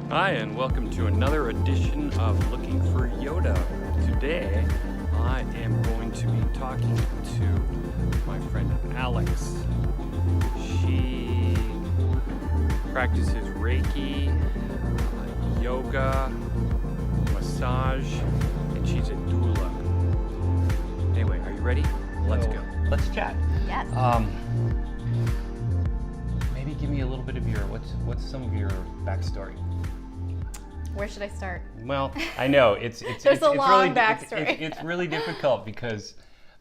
Hi, and welcome to another edition of Looking for Yoda. Today, I am going to be talking to my friend Alex. She practices Reiki, yoga, massage, and she's a doula. Anyway, are you ready? Let's go. Let's chat. Yes. Maybe give me a little bit of your what's some of your backstory. Where should I start? Well, I know it's There's a long really, backstory. It's really difficult because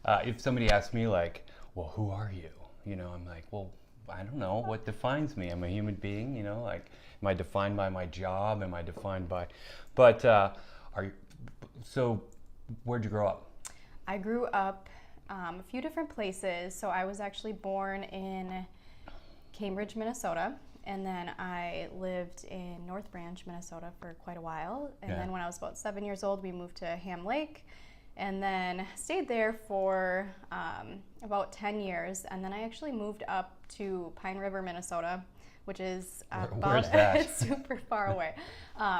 if somebody asks me like, well, who are you? You know, I'm like, well, I don't know what defines me. I'm a human being. You know, like, am I defined by my job? Am I defined by? But are you? So, where'd you grow up? I grew up a few different places. So I was actually born in Cambridge, Minnesota. And then I lived in North Branch, Minnesota for quite a while. And then when I was about 7 years old, we moved to Ham Lake and then stayed there for about 10 years. And then I actually moved up to Pine River, Minnesota, which is Where's that? It's super far away.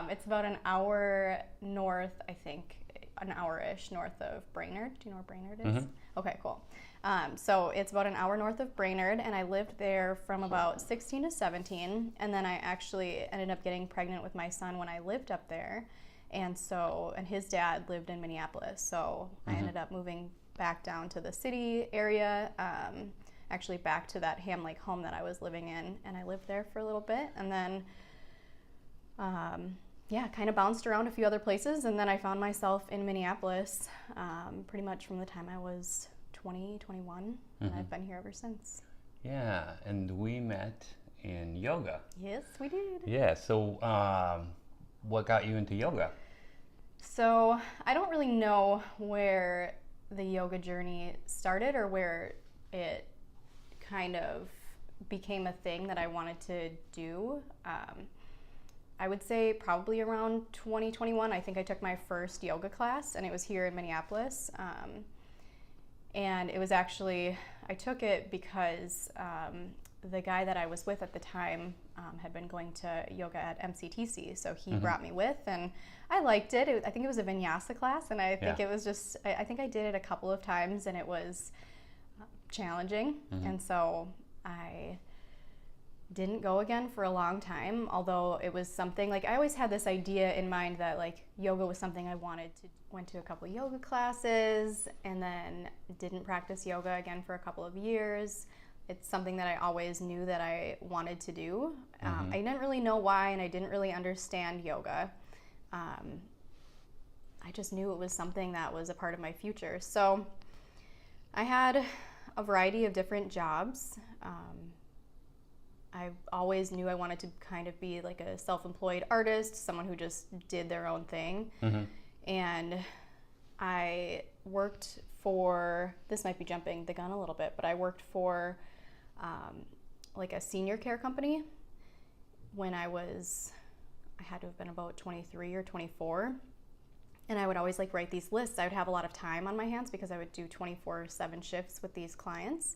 It's about an hour north, I think, an hour-ish north of Brainerd. Do you know where Brainerd is? Mm-hmm. Okay, cool. So it's about an hour north of Brainerd, and I lived there from about 16 to 17, and then I actually ended up getting pregnant with my son when I lived up there, and his dad lived in Minneapolis, so I ended up moving back down to the city area, actually back to that Ham Lake home that I was living in, and I lived there for a little bit, and then kind of bounced around a few other places, and then I found myself in Minneapolis pretty much from the time I was 20, 21, and I've been here ever since. Yeah, and we met in yoga. Yes, we did. Yeah, so what got you into yoga? So I don't really know where the yoga journey started or where it kind of became a thing that I wanted to do. I would say probably around 2021, I think I took my first yoga class, and it was here in Minneapolis. And it was actually, I took it because the guy that I was with at the time had been going to yoga at MCTC, so he brought me with, and I liked it. I think it was a vinyasa class, and I think it was just, I think I did it a couple of times, and it was challenging, and so I didn't go again for a long time, although it was something, like, I always had this idea in mind that, like, yoga was something I wanted to. Went to a couple of yoga classes and then didn't practice yoga again for a couple of years. It's something that I always knew that I wanted to do. I didn't really know why, and I didn't really understand yoga. I just knew it was something that was a part of my future. So I had a variety of different jobs. I always knew I wanted to kind of be like a self-employed artist, someone who just did their own thing. And I worked for, this might be jumping the gun a little bit, but I worked for like a senior care company when I had to have been about 23 or 24. And I would always like write these lists. I would have a lot of time on my hands because I would do 24/7 shifts with these clients.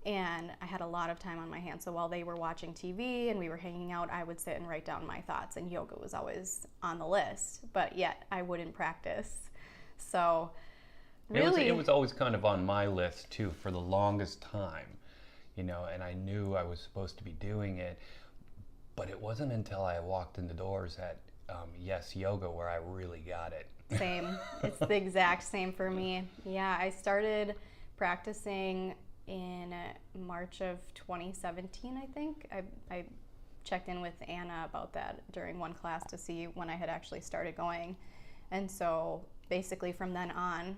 And I had a lot of time on my hands. So while they were watching TV and we were hanging out, I would sit and write down my thoughts. And yoga was always on the list, but yet I wouldn't practice. So really, it was always kind of on my list too for the longest time, you know, and I knew I was supposed to be doing it, but it wasn't until I walked in the doors at Yes Yoga where I really got it. Same. It's the exact same for me. Yeah, I started practicing in March of 2017, I think. I checked in with Anna about that during one class to see when I had actually started going. And so basically from then on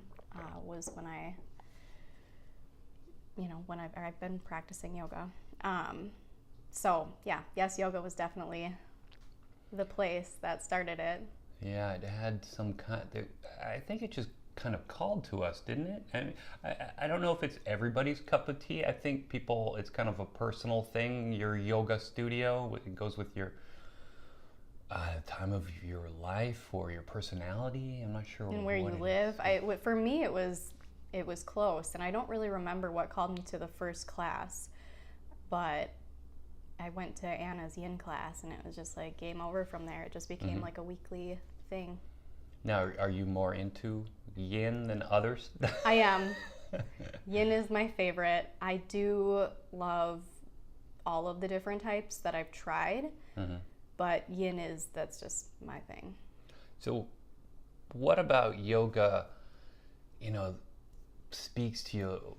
was when I've been practicing yoga. So yeah, Yes Yoga was definitely the place that started it. Yeah, it had some kind, I think it just kind of called to us, didn't it? I mean, I don't know if it's everybody's cup of tea. I think people, it's kind of a personal thing. Your yoga studio, it goes with your time of your life or your personality. I'm not sure. And where you live. For me, it was close, and I don't really remember what called me to the first class, but I went to Anna's yin class, and it was just like game over from there. It just became like a weekly thing. Now, are you more into yin than others? I am. Yin is my favorite. I do love all of the different types that I've tried, but yin that's just my thing. So what about yoga, speaks to you?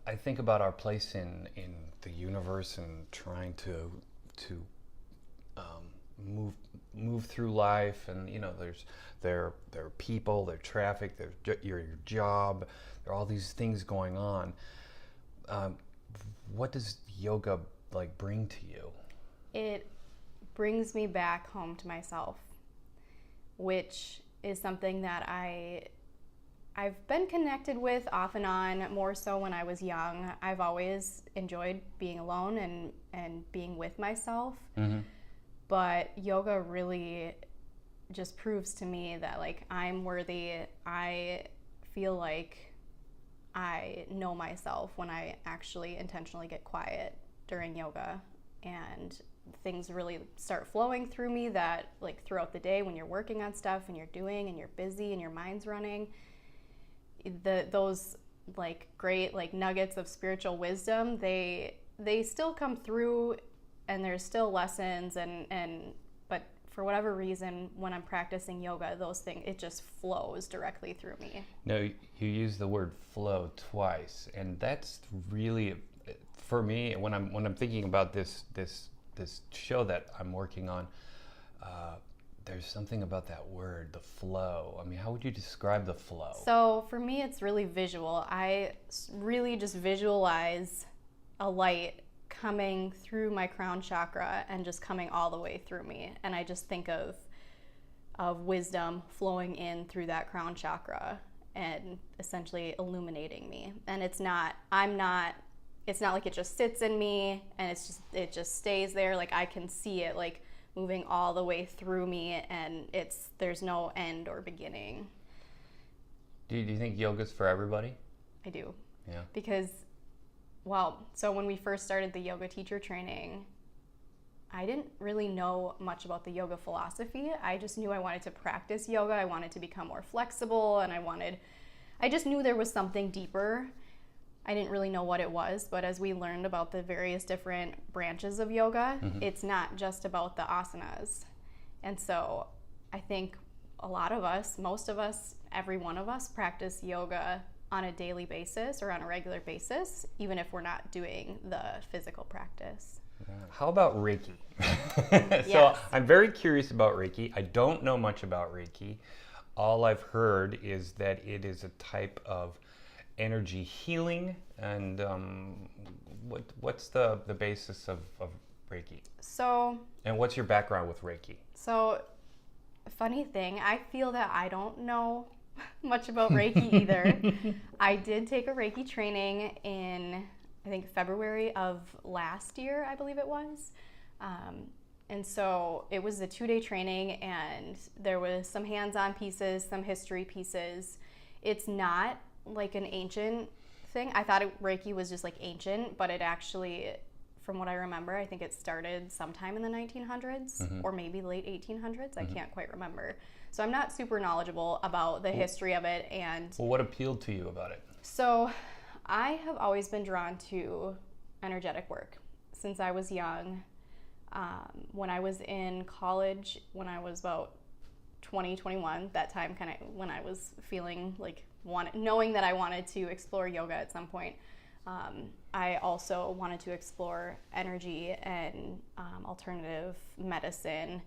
I think about our place in the universe and trying to move through life, and there are people, there's traffic, there's your job, there are all these things going on. What does yoga bring to you? It brings me back home to myself, which is something that I've been connected with off and on, more so when I was young. I've always enjoyed being alone and being with myself. But yoga really just proves to me that I'm worthy. I feel like I know myself when I actually intentionally get quiet during yoga, and things really start flowing through me that throughout the day when you're working on stuff and you're doing and you're busy and your mind's running, those great nuggets of spiritual wisdom, they still come through, and there's still lessons but for whatever reason, when I'm practicing yoga, those things, it just flows directly through me. No, you use the word flow twice, and that's really, for me, when I'm thinking about this show that I'm working on, there's something about that word, the flow. I mean, how would you describe the flow? So for me, it's really visual. I really just visualize a light coming through my crown chakra and just coming all the way through me. And I just think of wisdom flowing in through that crown chakra and essentially illuminating me. And it's not like it just sits in me and it just stays there. I can see it moving all the way through me, and there's no end or beginning. Do you think yoga's for everybody? I do. Yeah. Because, so when we first started the yoga teacher training, I didn't really know much about the yoga philosophy. I just knew I wanted to practice yoga. I wanted to become more flexible, and I just knew there was something deeper. I didn't really know what it was, but as we learned about the various different branches of yoga, it's not just about the asanas. And so I think a lot of us, most of us, every one of us practice yoga on a daily basis or on a regular basis, even if we're not doing the physical practice. How about Reiki? Yes. So I'm very curious about Reiki. I don't know much about Reiki. All I've heard is that it is a type of energy healing, and what's the basis of Reiki? And what's your background with Reiki? So, funny thing, I feel that I don't know much about Reiki either. I did take a Reiki training in, I think, February of last year, I believe it was. And so it was a 2-day training, and there was some hands-on pieces, some history pieces. It's not like an ancient thing. I thought Reiki was just ancient, but it actually, from what I remember, I think it started sometime in the 1900s or maybe late 1800s. I can't quite remember. So I'm not super knowledgeable about the history of it. And well, what appealed to you about it? So I have always been drawn to energetic work since I was young. When I was in college, when I was about 20, 21, that time kind of when I was feeling knowing that I wanted to explore yoga at some point. I also wanted to explore energy and alternative medicine,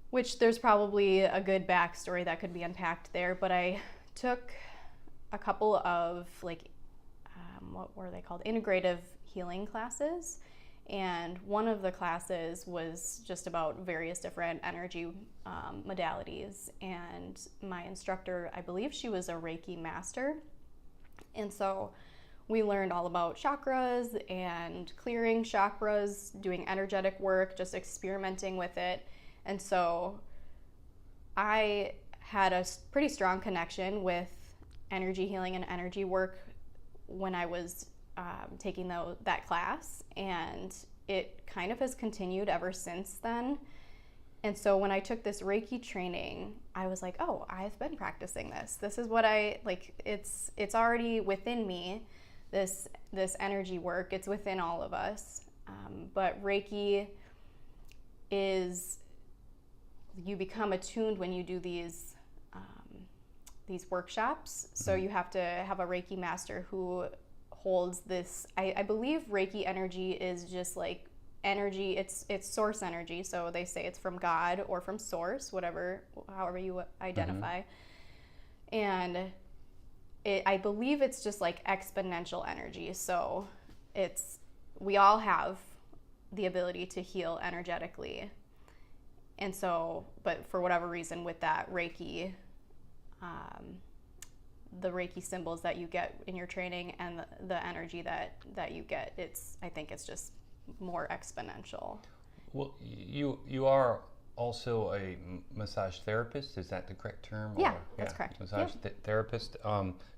which there's probably a good backstory that could be unpacked there. But I took a couple of what were they called? Integrative healing classes. And one of the classes was just about various different energy modalities. And my instructor, I believe she was a Reiki master. And so we learned all about chakras and clearing chakras, doing energetic work, just experimenting with it. And so I had a pretty strong connection with energy healing and energy work when I was taking that class, and it kind of has continued ever since then. And so when I took this Reiki training, I was like, oh, I've been practicing this. This is what I like. It's already within me. This energy work. It's within all of us. But Reiki is, you become attuned when you do these workshops. So you have to have a Reiki master who holds this. I believe Reiki energy is just like energy. It's source energy. So they say it's from God or from source, however you identify. And I believe it's just like exponential energy. So we all have the ability to heal energetically. And so, but for whatever reason with that Reiki, the Reiki symbols that you get in your training and the energy that you get, I think it's just more exponential. Well, you are also a massage therapist. Is that the correct term? Yeah, that's correct. Massage therapist.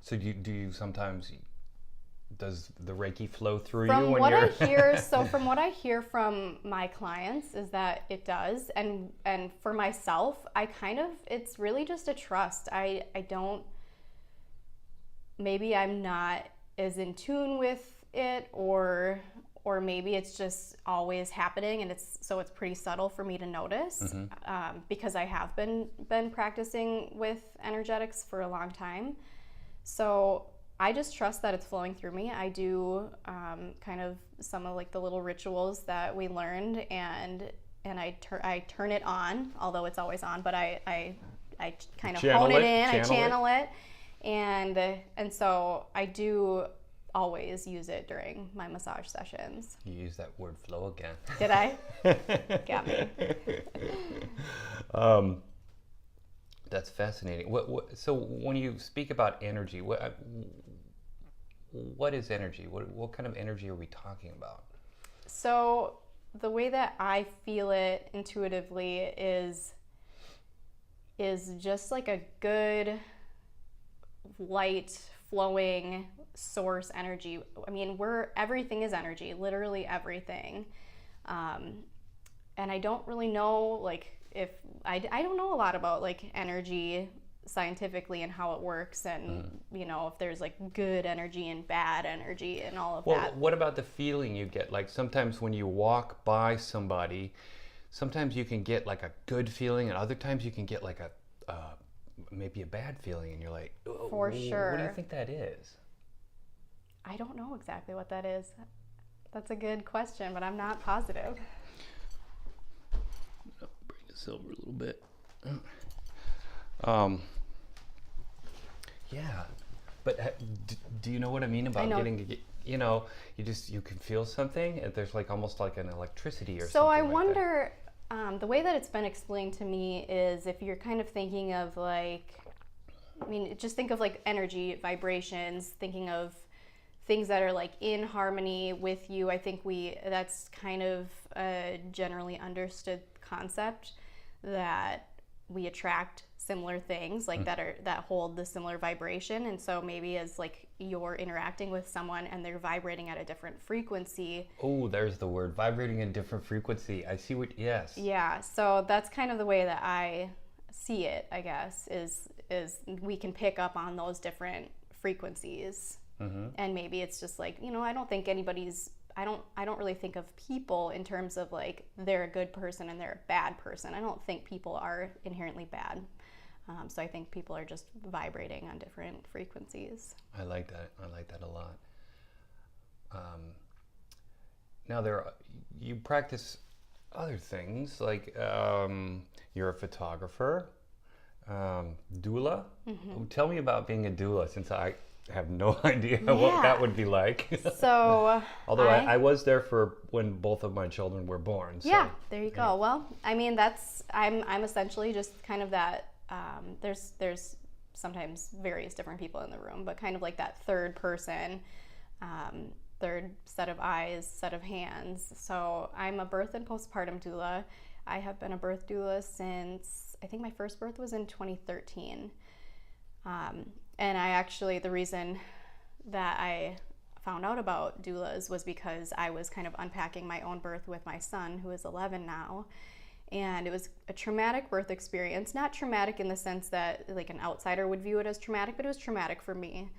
So do you sometimes, does the Reiki flow through you? From what I hear from my clients is that it does, and for myself, it's really just a trust. I don't, maybe I'm not as in tune with it, or maybe it's just always happening, and it's pretty subtle for me to notice, because I have been practicing with energetics for a long time. So I just trust that it's flowing through me. I do kind of some of like the little rituals that we learned, and I turn it on, although it's always on, but I kind of hone it in, I channel it, and so I do always use it during my massage sessions. You use that word flow again. Did I? Got me. That's fascinating. So when you speak about energy, what is energy? What kind of energy are we talking about? So the way that I feel it intuitively is just like a good, light, flowing source energy. I mean, everything is energy, literally everything. And I don't really know, like, if I don't know a lot about like energy scientifically and how it works, and if there's like good energy and bad energy and all of that. Well, what about the feeling you get? Like sometimes when you walk by somebody, sometimes you can get like a good feeling, and other times you can get like maybe a bad feeling, and you're like, oh, for sure. What do you think that is? I don't know exactly what that is. That's a good question, but I'm not positive. Bring this over a little bit. Yeah, but do you know what I mean about getting? You can feel something. There's like almost like an electricity or something. So I wonder. The way that it's been explained to me is if you're kind of thinking of like, just think of like energy, vibrations, thinking of things that are like in harmony with you. I think that's kind of a generally understood concept, that we attract similar things like that hold the similar vibration. And so maybe as like you're interacting with someone and they're vibrating at a different frequency. Oh, there's the word, vibrating in different frequency. I see what, yes. Yeah, so that's kind of the way that I see it, I guess, is we can pick up on those different frequencies. And maybe it's just like, I don't think I don't really think of people in terms of like they're a good person and they're a bad person. I don't think people are inherently bad. So I think people are just vibrating on different frequencies. I like that. I like that a lot. Now you practice other things, like you're a photographer, doula. Tell me about being a doula, since I have no idea what that would be like. So although I was there for when both of my children were born. So, yeah, there you go. Well, I'm essentially just kind of that. There's sometimes various different people in the room, but kind of like that third person, third set of eyes, set of hands. So I'm a birth and postpartum doula. I have been a birth doula since, I think my first birth was in 2013. And the reason that I found out about doulas was because I was kind of unpacking my own birth with my son, who is 11 now. And it was a traumatic birth experience. Not traumatic in the sense that like an outsider would view it as traumatic, but it was traumatic for me.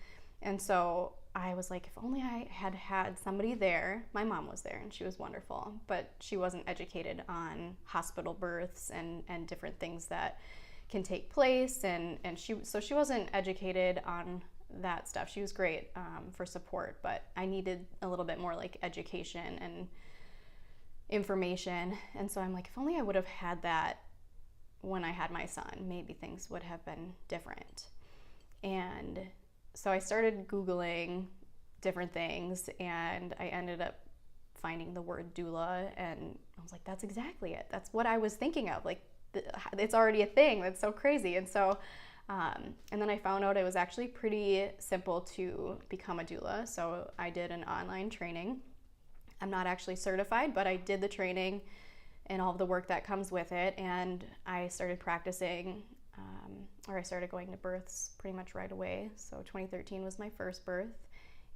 And so I was like, if only I had had somebody there. My mom was there and she was wonderful, but she wasn't educated on hospital births and different things that can take place. And she wasn't educated on that stuff. She was great for support, but I needed a little bit more like education and information. And so I'm like, if only I would have had that when I had my son, maybe things would have been different. And so I started Googling different things, and I ended up finding the word doula, and I was like, that's exactly it. That's what I was thinking of. Like, it's already a thing. That's so crazy. And so, and then I found out it was actually pretty simple to become a doula. So I did an online training. I'm not actually certified, but I did the training and all of the work that comes with it, and I started practicing, or I started going to births pretty much right away. So 2013 was my first birth,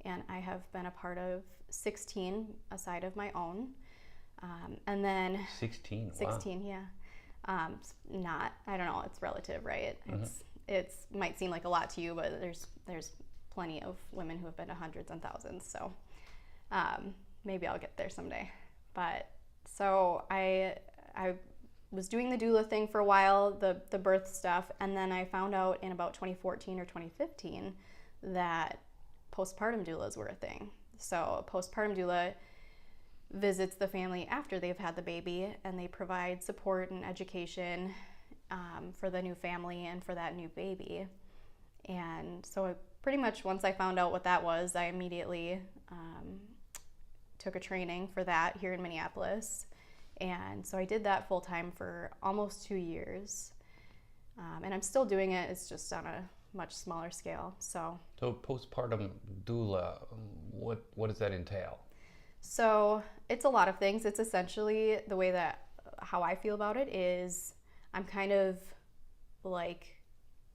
and I have been a part of 16 aside of my own. And then 16, wow. 16, yeah. I don't know, it's relative, right? It's might seem like a lot to you, but there's plenty of women who have been to hundreds and thousands. So maybe I'll get there someday. But so I was doing the doula thing for a while, the birth stuff, and then I found out in about 2014 or 2015 that postpartum doulas were a thing. So a postpartum doula visits the family after they've had the baby, and they provide support and education for the new family and for that new baby. And so pretty much once I found out what that was, I immediately took a training for that here in Minneapolis. And so I did that full time for almost 2 years. And I'm still doing it, it's just on a much smaller scale. So postpartum doula, what does that entail? So it's a lot of things. It's essentially the way that how I feel about it is I'm kind of like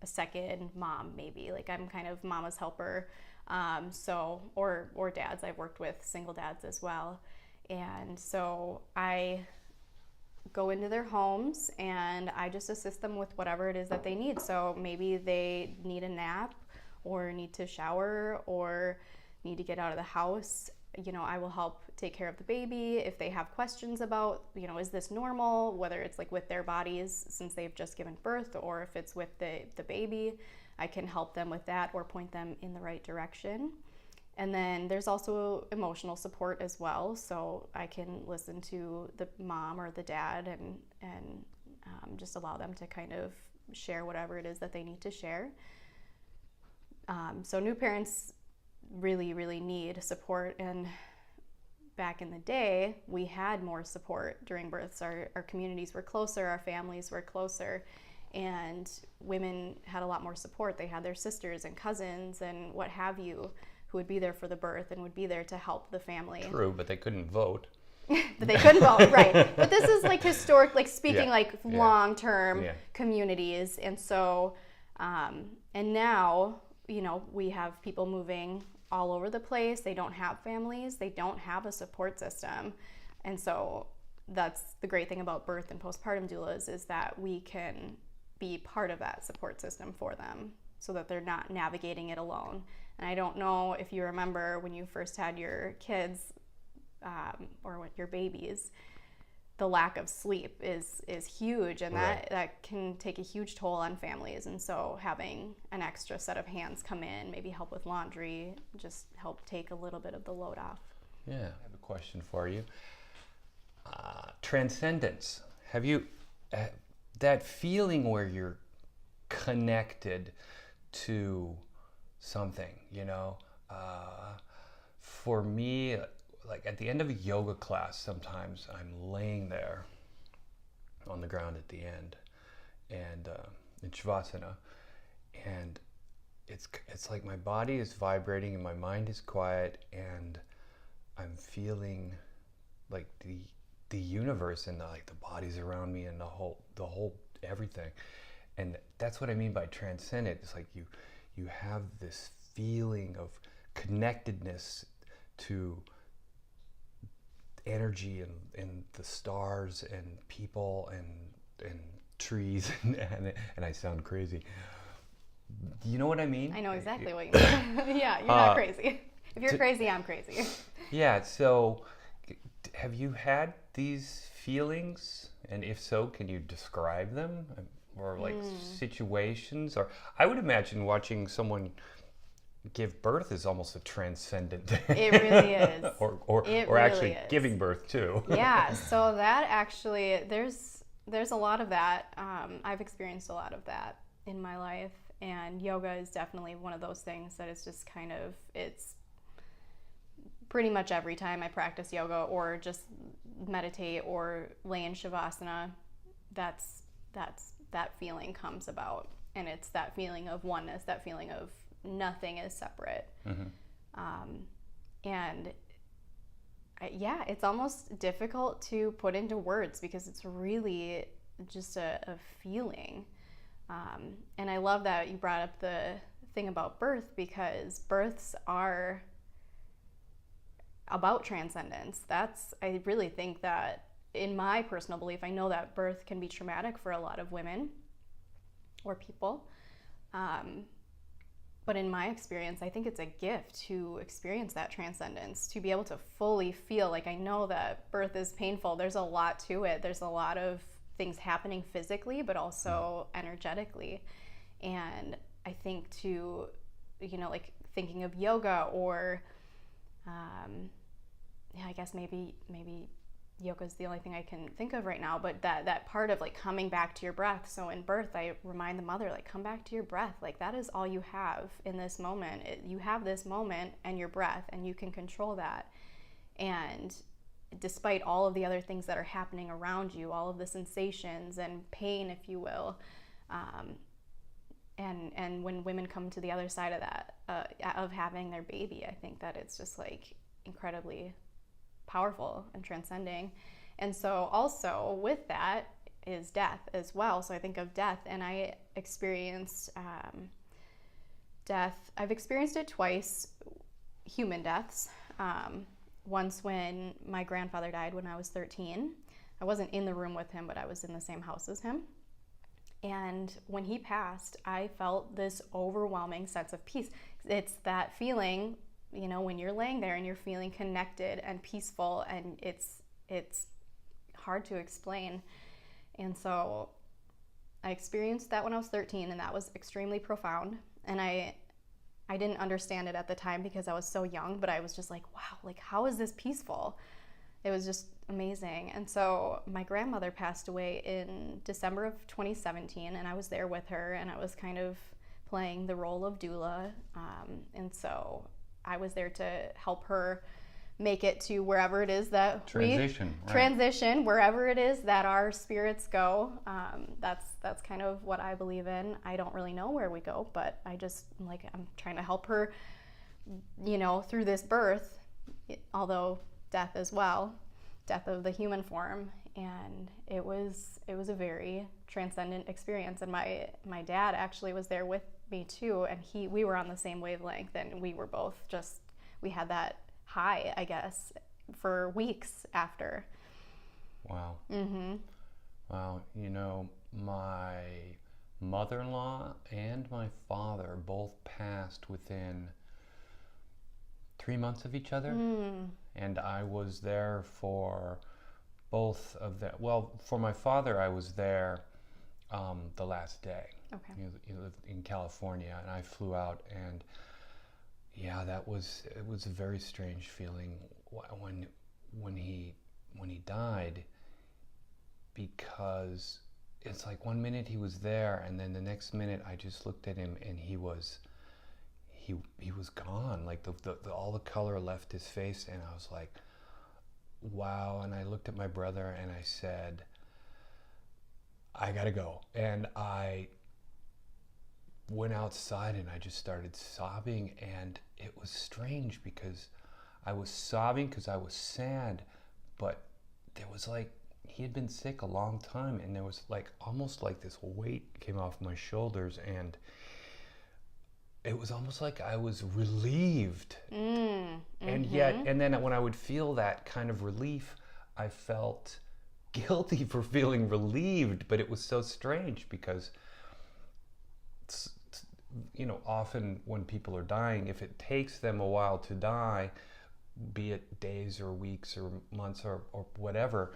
a second mom, maybe. Like I'm kind of mama's helper. Or dads. I've worked with single dads as well. And so I go into their homes and I just assist them with whatever it is that they need. So maybe they need a nap or need to shower or need to get out of the house. You know, I will help take care of the baby. If they have questions about, you know, is this normal, whether it's like with their bodies since they've just given birth or if it's with the baby, I can help them with that or point them in the right direction. And then there's also emotional support as well. So I can listen to the mom or the dad and just allow them to kind of share whatever it is that they need to share. So new parents really, really need support. And back in the day, we had more support during births. Our communities were closer, our families were closer, and women had a lot more support. They had their sisters and cousins and what have you who would be there for the birth and would be there to help the family. True, but they couldn't vote. But they couldn't vote, right. But this is like historic, like speaking like Yeah. long-term Yeah. communities. And so, and now, you know, we have people moving all over the place. They don't have families. They don't have a support system. And so that's the great thing about birth and postpartum doulas is that we can be part of that support system for them so that they're not navigating it alone. And I don't know if you remember when you first had your kids or with your babies, the lack of sleep is huge, and Right. that can take a huge toll on families. And so having an extra set of hands come in, maybe help with laundry, just help take a little bit of the load off. Yeah, I have a question for you. Transcendence. Have you that feeling where you're connected to something, you know? For me, like at the end of a yoga class, sometimes I'm laying there on the ground at the end, and in Shavasana, and it's like my body is vibrating and my mind is quiet, and I'm feeling like the universe and the bodies around me and the whole everything. And that's what I mean by transcendent. It's like you have this feeling of connectedness to energy and the stars and people and trees and I sound crazy. You know what I mean? I know exactly what you mean. Yeah, you're not crazy. If you're crazy, I'm crazy. Yeah, so have you had these feelings? And if so, can you describe them? Or like situations? Or I would imagine watching someone give birth is almost a transcendent thing. It really is. or really actually is. giving birth too. Yeah, so that actually, there's a lot of that. I've experienced a lot of that in my life, and yoga is definitely one of those things that is just kind of, it's pretty much every time I practice yoga or just meditate or lay in shavasana, that feeling comes about, and it's that feeling of oneness, that feeling of nothing is separate. And yeah, it's almost difficult to put into words because it's really just a feeling. And I love that you brought up the thing about birth, because births are about transcendence. I really think that, in my personal belief, I know that birth can be traumatic for a lot of women or people. But in my experience, I think it's a gift to experience that transcendence, to be able to fully feel, like, I know that birth is painful. There's a lot to it. There's a lot of things happening physically, but also energetically. And I think to, like thinking of yoga or, yeah, I guess maybe yoga is the only thing I can think of right now, but that part of like coming back to your breath. So in birth, I remind the mother, like, come back to your breath. Like, that is all you have in this moment. You have this moment and your breath, and you can control that. And despite all of the other things that are happening around you, all of the sensations and pain, if you will, and when women come to the other side of that, of having their baby, I think that it's just like incredibly powerful and transcending. And so also with that is death as well. So I think of death, and I experienced death. I've experienced it twice, human deaths. Once when my grandfather died when I was 13. I wasn't in the room with him, but I was in the same house as him. And when he passed, I felt this overwhelming sense of peace. It's that feeling, when you're laying there and you're feeling connected and peaceful, and it's hard to explain. And so I experienced that when I was 13, and that was extremely profound. And I didn't understand it at the time because I was so young, but I was just like, wow, like, how is this peaceful? It was just amazing. And so my grandmother passed away in December of 2017, and I was there with her, and I was kind of playing the role of doula. And so I was there to help her make it to wherever it is that transition, wherever it is that our spirits go. That's kind of what I believe in. I don't really know where we go, but I'm trying to help her, through this birth, although death as well, death of the human form. And it was a very transcendent experience. And my dad actually was there with me too, and we were on the same wavelength, and we were both we had that high, I guess, for weeks after. Wow. Wow. My mother-in-law and my father both passed within 3 months of each other. And I was there for both of them. Well, for my father, I was there the last day. Okay. He lived in California, and I flew out, and yeah, it was a very strange feeling when he died, because it's like one minute he was there, and then the next minute I just looked at him, and he was gone. Like all the color left his face, and I was like, wow. And I looked at my brother and I said, I gotta go. And I went outside and I just started sobbing, and it was strange because I was sobbing because I was sad, but there was like, he had been sick a long time, and there was like almost like this weight came off my shoulders, and it was almost like I was relieved. And yet, and then when I would feel that kind of relief, I felt guilty for feeling relieved, but it was so strange because often when people are dying, if it takes them a while to die, be it days or weeks or months or whatever,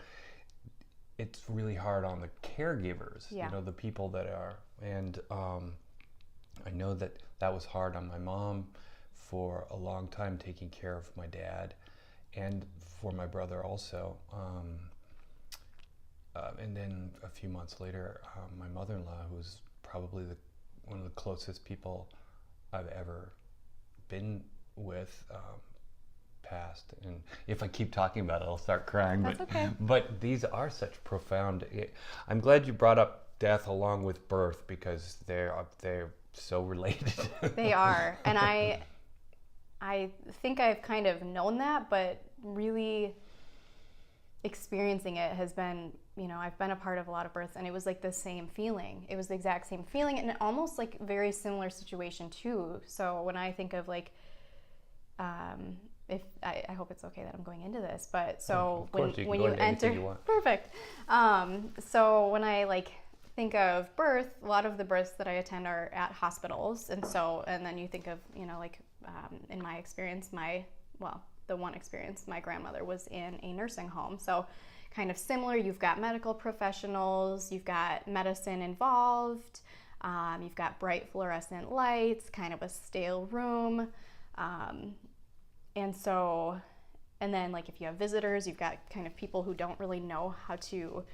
it's really hard on the caregivers, the people that are, and I know that was hard on my mom for a long time, taking care of my dad, and for my brother also. And then a few months later, my mother-in-law, who's probably one of the closest people I've ever been with, passed. And if I keep talking about it, I'll start crying. That's okay. But these are such profound. I'm glad you brought up death along with birth, because they're so related. They are, and I think I've kind of known that, but really experiencing it has been, I've been a part of a lot of births, and it was like the same feeling. It was the exact same feeling, and almost like very similar situation too. So when I think of like, if I hope it's okay that I'm going into this, but so when you enter, perfect. So when I like think of birth, a lot of the births that I attend are at hospitals, and then you think of, in my experience, the one experience, my grandmother was in a nursing home. So kind of similar, you've got medical professionals, you've got medicine involved, you've got bright fluorescent lights, kind of a stale room. And then like if you have visitors, you've got kind of people who don't really know how to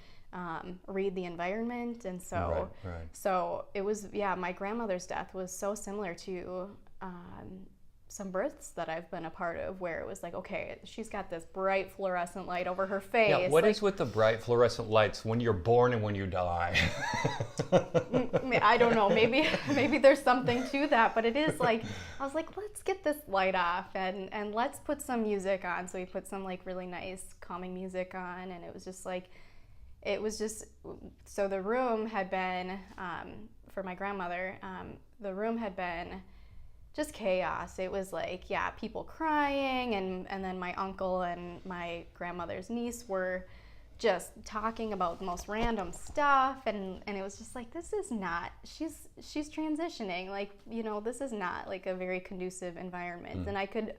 read the environment. And so, so it was, my grandmother's death was so similar to some births that I've been a part of, where it was like, okay, she's got this bright fluorescent light over her face. Yeah, what is with the bright fluorescent lights when you're born and when you die? I don't know, maybe there's something to that, but it is like, I was like, let's get this light off and let's put some music on. So we put some like really nice calming music on, and it was just, so the room had been, for my grandmother, the room had been just chaos. It was like, people crying, and then my uncle and my grandmother's niece were just talking about the most random stuff, and it was just like, this is not, she's transitioning, like, this is not like a very conducive environment. And I could,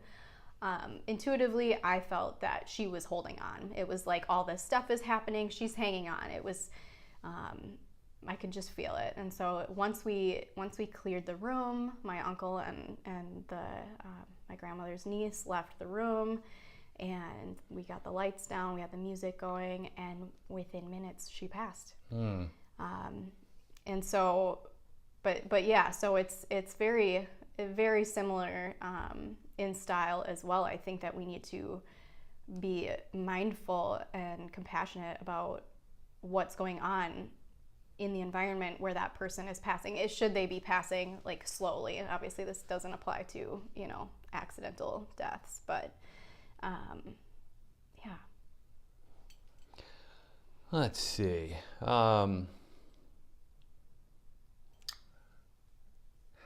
intuitively, I felt that she was holding on. It was like all this stuff is happening, she's hanging on. It was, I could just feel it. And so once we cleared the room, my uncle and my grandmother's niece left the room, and we got the lights down, we had the music going, and within minutes she passed. And so, but yeah, so it's very, very similar in style as well. I think that we need to be mindful and compassionate about what's going on in the environment where that person is passing. Should they be passing like slowly? Obviously this doesn't apply to, accidental deaths, but yeah. Let's see.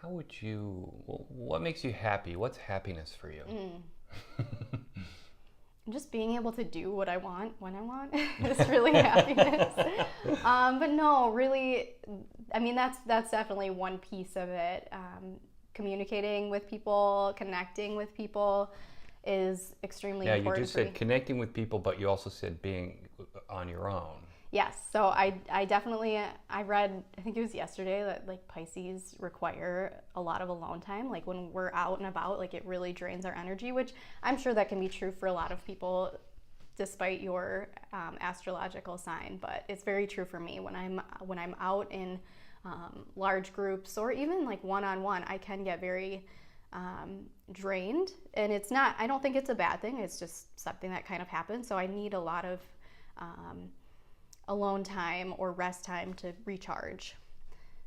What makes you happy? What's happiness for you? Just being able to do what I want when I want is really happiness. But no, really, I mean, that's definitely one piece of it. Communicating with people, connecting with people is extremely important. Yeah, you just said connecting with people, but you also said being on your own. Yes, so I definitely, I read, I think it was yesterday, that like Pisces require a lot of alone time. Like when we're out and about, like it really drains our energy, which I'm sure that can be true for a lot of people despite your astrological sign, but it's very true for me. When I'm out in large groups or even like one-on-one, I can get very drained, and it's not, I don't think it's a bad thing, it's just something that kind of happens. So I need a lot of alone time or rest time to recharge.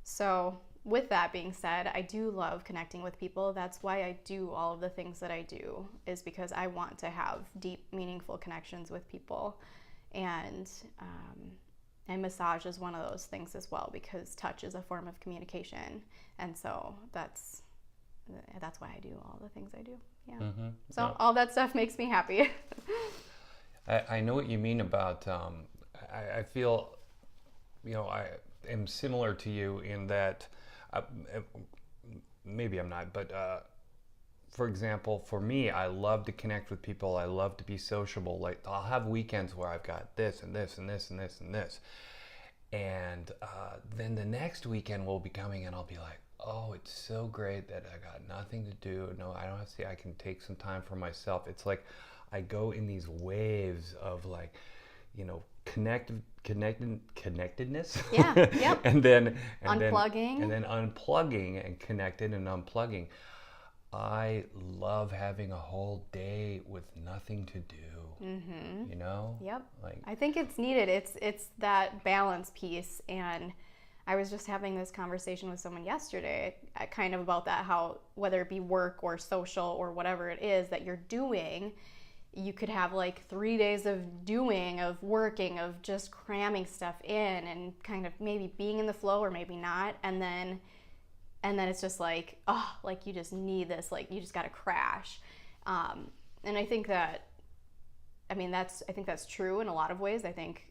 So with that being said, I do love connecting with people. That's why I do all of the things that I do, is because I want to have deep, meaningful connections with people. And massage is one of those things as well, because touch is a form of communication. And so that's that's why I do all the things I do. Yeah. Mm-hmm. So No. all that stuff makes me happy. I know what you mean about, I feel, I am similar to you in that, uh, maybe I'm not, but for example, for me, I love to connect with people. I love to be sociable. Like, I'll have weekends where I've got this and this and this and this and this. And then the next weekend will be coming and I'll be like, oh, it's so great that I got nothing to do. No, I don't have to see, I can take some time for myself. It's like I go in these waves of like, connectedness. Yeah, yep. and then Unplugging. and then unplugging and connected and unplugging. I love having a whole day with nothing to do. Mm-hmm. Yep. Like, I think it's needed. It's that balance piece. And I was just having this conversation with someone yesterday, kind of about that, how whether it be work or social or whatever it is that you're doing, you could have like 3 days of doing, of working, of just cramming stuff in and kind of maybe being in the flow or maybe not. And then it's just like, oh, like you just need this, like you just got to crash. And I think that, I think that's true in a lot of ways. I think,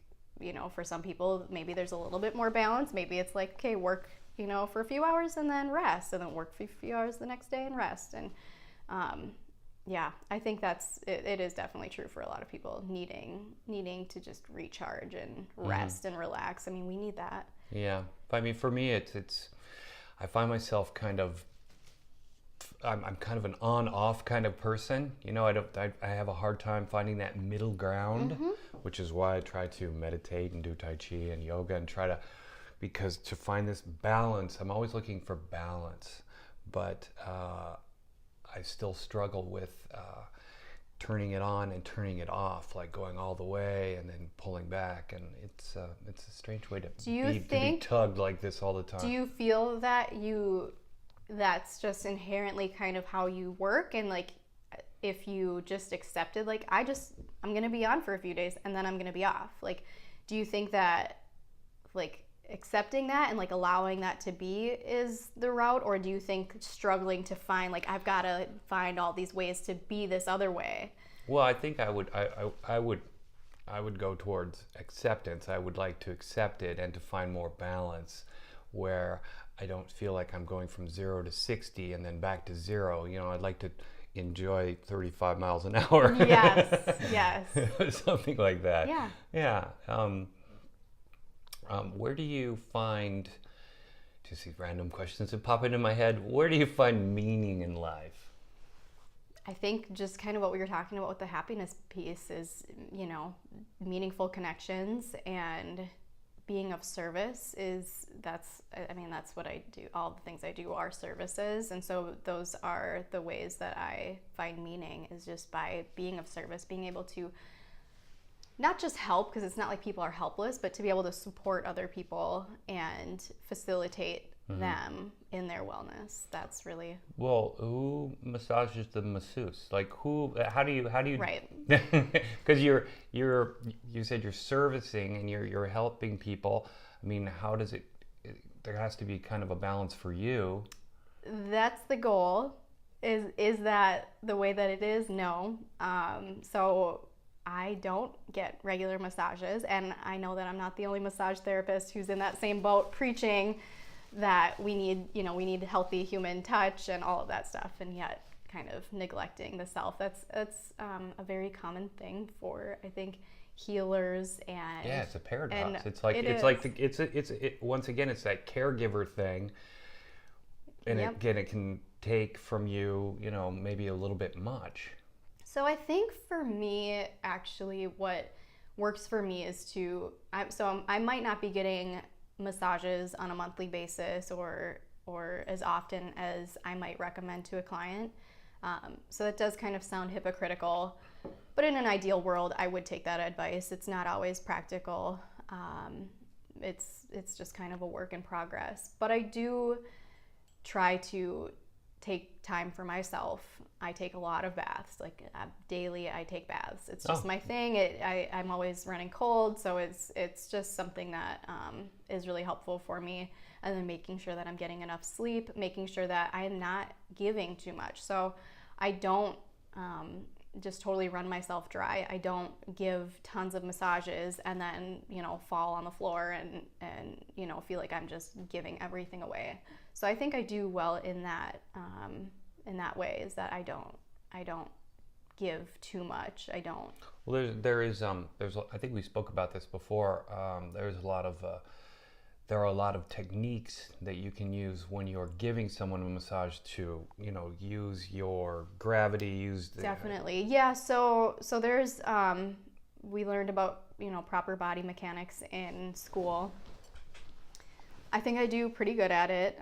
for some people, maybe there's a little bit more balance. Maybe it's like, okay, work, for a few hours and then rest, and then work for a few hours the next day and rest. And yeah, I think it is definitely true for a lot of people needing to just recharge and rest and relax. I mean, we need that. yeah. I mean, for me, it's I find myself I'm kind of an on-off kind of person. I have a hard time finding that middle ground, which is why I try to meditate and do Tai Chi and yoga and because to find this balance, I'm always looking for balance, but I still struggle with turning it on and turning it off, like going all the way and then pulling back, and it's a strange way to be tugged like this all the time. Do you feel that that's just inherently kind of how you work, and like if you just accepted, like I'm gonna be on for a few days and then I'm gonna be off, like do you think that like accepting that and like allowing that to be is the route, or do you think struggling to find like I've got to find all these ways to be this other way? Well, I think I would go towards acceptance. I would like to accept it and to find more balance where I don't feel like I'm going from 0 to 60 and then back to 0. I'd like to enjoy 35 miles an hour. Yes. Something like that. Yeah. Where do you find, just these random questions that pop into my head, where do you find meaning in life? I think just kind of what we were talking about with the happiness piece is, meaningful connections and being of service that's what I do. All the things I do are services. And so those are the ways that I find meaning, is just by being of service, being able to not just help, because it's not like people are helpless, but to be able to support other people and facilitate them in their wellness. That's really... Well, who massages the masseuse? Like how do you Right. Because you said you're servicing and you're helping people. I mean, how does it there has to be kind of a balance for you. That's the goal. Is that the way that it is? No. So I don't get regular massages, and I know that I'm not the only massage therapist who's in that same boat preaching that we need healthy human touch and all of that stuff, and yet kind of neglecting the self. That's a very common thing for, I think, healers. And yeah, it's a paradox. Once again, it's that caregiver thing, and again, it can take from you, maybe a little bit much. So I think for me, actually, what works for me is I might not be getting massages on a monthly basis or as often as I might recommend to a client. So that does kind of sound hypocritical, but in an ideal world, I would take that advice. It's not always practical. It's just kind of a work in progress. But I do try to take time for myself. I take a lot of baths, like daily I take baths. It's just my thing. I'm always running cold, so it's just something that is really helpful for me. And then making sure that I'm getting enough sleep, making sure that I am not giving too much. So I don't just totally run myself dry. I don't give tons of massages and then, fall on the floor and feel like I'm just giving everything away. So I think I do well in that way, is that I don't give too much. I don't. Well, there's I think we spoke about this before. There are a lot of techniques that you can use when you're giving someone a massage to, use your gravity, Definitely. Yeah, so there's we learned about, proper body mechanics in school. I think I do pretty good at it,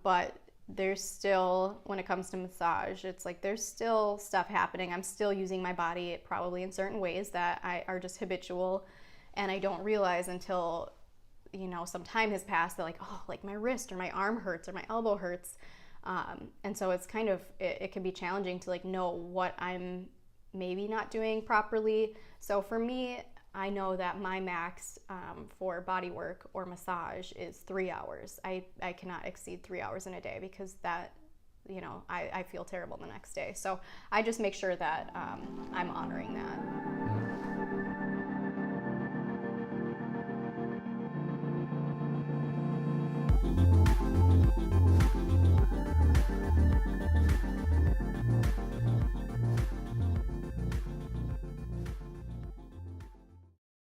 but there's still, when it comes to massage, it's like there's still stuff happening. I'm still using my body probably in certain ways that are just habitual, and I don't realize until some time has passed that like my wrist or my arm hurts or my elbow hurts. And so it's kind of, it can be challenging to know what I'm maybe not doing properly. So for me, I know that my max for body work or massage is 3 hours. I cannot exceed 3 hours in a day, because that, I feel terrible the next day. So I just make sure that I'm honoring that.